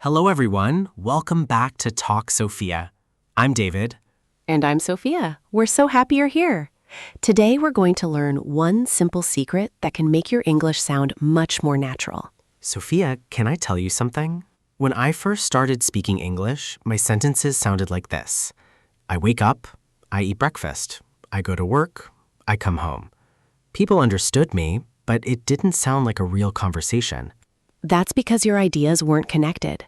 Hello, everyone. Welcome back to Talk Sophia. I'm David. And I'm Sophia. We're so happy you're here. Today we're going to learn one simple secret that can make your English sound much more natural. Sophia, can I tell you something? When I first started speaking English, my sentences sounded like this. I wake up, I eat breakfast, I go to work, I come home. People understood me, but it didn't sound like a real conversation. That's because your ideas weren't connected.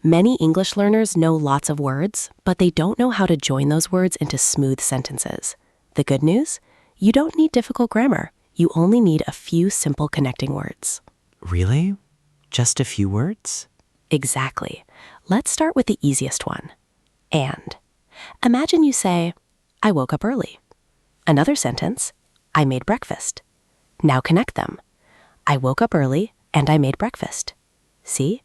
Many English learners know lots of words, but they don't know how to join those words into smooth sentences. The good news? You don't need difficult grammar. You only need a few simple connecting words. Really? Just a few words? Exactly. Let's start with the easiest one. And. Imagine you say, I woke up early. Another sentence, I made breakfast. Now connect them. I woke up early and I made breakfast. See?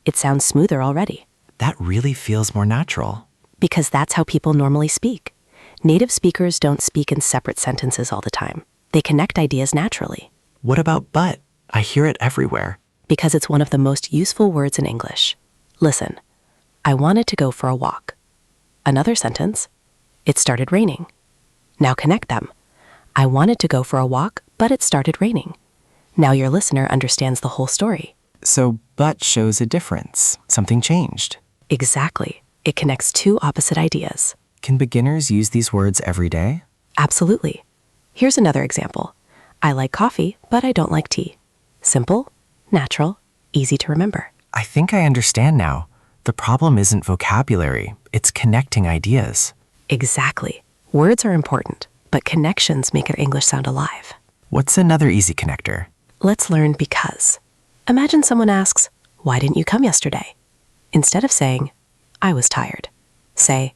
It sounds smoother already. That really feels more natural. Because that's how people normally speak. Native speakers don't speak in separate sentences all the time. They connect ideas naturally. What about but? I hear it everywhere. Because it's one of the most useful words in English. Listen, I wanted to go for a walk. Another sentence, it started raining. Now connect them. I wanted to go for a walk, but it started raining. Now your listener understands the whole story. So but shows a difference. Something changed. Exactly. It connects two opposite ideas. Can beginners use these words every day? Absolutely. Here's another example. I like coffee, but I don't like tea. Simple, natural, easy to remember. I think I understand now. The problem isn't vocabulary, it's connecting ideas. Exactly. Words are important, but connections make our English sound alive. What's another easy connector? Let's learn because. Imagine someone asks, why didn't you come yesterday? Instead of saying, I was tired, say,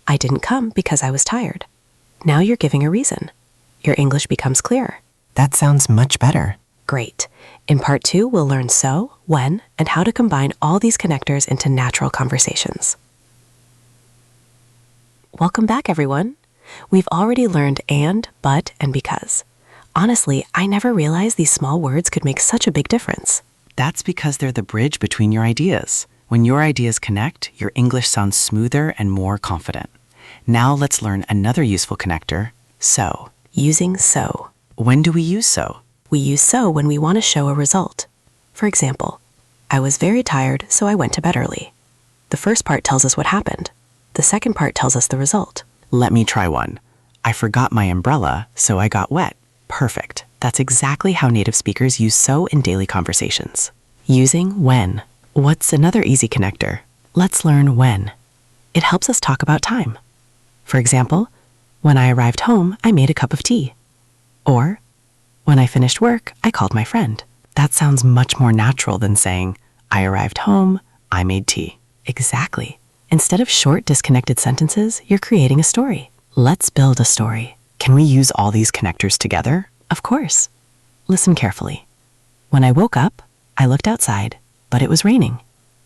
I didn't come because I was tired. Now you're giving a reason. Your English becomes clearer. That sounds much better. Great. In part 2, we'll learn so, when, and how to combine all these connectors into natural conversations. Welcome back, everyone. We've already learned and, but, and because. Honestly, I never realized these small words could make such a big difference. That's because they're the bridge between your ideas. When your ideas connect, your English sounds smoother and more confident. Now let's learn another useful connector, so. Using so. When do we use so? We use so when we want to show a result. For example, I was very tired, so I went to bed early. The first part tells us what happened. The second part tells us the result. Let me try one. I forgot my umbrella, so I got wet. Perfect. That's exactly how native speakers use so in daily conversations. Using when. What's another easy connector? Let's learn when. It helps us talk about time. For example, when I arrived home, I made a cup of tea. Or, when I finished work, I called my friend. That sounds much more natural than saying, I arrived home, I made tea. Exactly. Instead of short, disconnected sentences, you're creating a story. Let's build a story. Can we use all these connectors together? Of course. Listen carefully. When I woke up, I looked outside, but it was raining.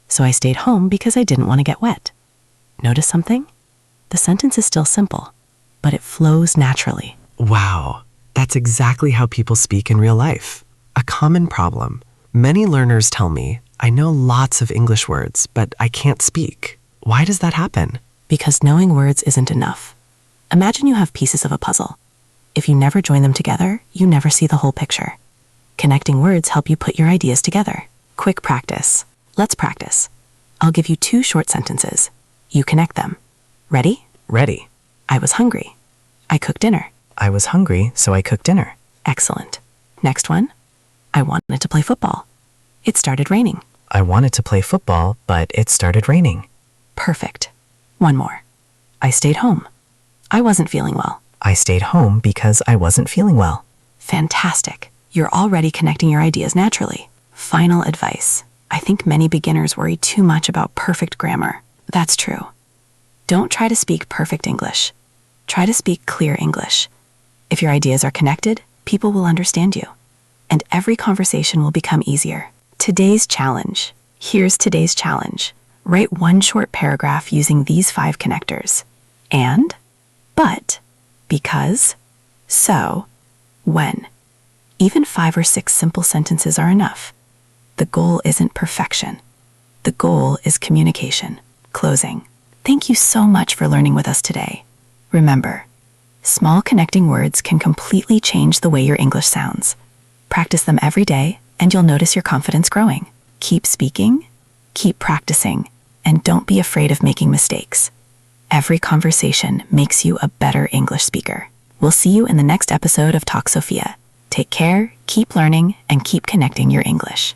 So I stayed home because I didn't want to get wet. Notice something? The sentence is still simple, but it flows naturally. Wow, that's exactly how people speak in real life. A common problem. Many learners tell me, I know lots of English words, but I can't speak. Why does that happen? Because knowing words isn't enough. Imagine you have pieces of a puzzle. If you never join them together, you never see the whole picture. Connecting words help you put your ideas together. Quick practice. Let's practice. I'll give you 2 short sentences. You connect them. Ready? Ready. I was hungry. I cooked dinner. I was hungry, so I cooked dinner. Excellent. Next one. I wanted to play football. It started raining. I wanted to play football, but it started raining. Perfect. One more. I stayed home. I wasn't feeling well. I stayed home because I wasn't feeling well. Fantastic. You're already connecting your ideas naturally. Final advice. I think many beginners worry too much about perfect grammar. That's true. Don't try to speak perfect English. Try to speak clear English. If your ideas are connected, people will understand you. And every conversation will become easier. Today's challenge. Here's today's challenge. Write one short paragraph using these 5 connectors. And, but, because, so, when. Even 5 or 6 simple sentences are enough. The goal isn't perfection. The goal is communication. Closing. Thank you so much for learning with us today. Remember, small connecting words can completely change the way your English sounds. Practice them every day, and you'll notice your confidence growing. Keep speaking, keep practicing, and don't be afraid of making mistakes. Every conversation makes you a better English speaker. We'll see you in the next episode of Talk Sophia. Take care, keep learning, and keep connecting your English.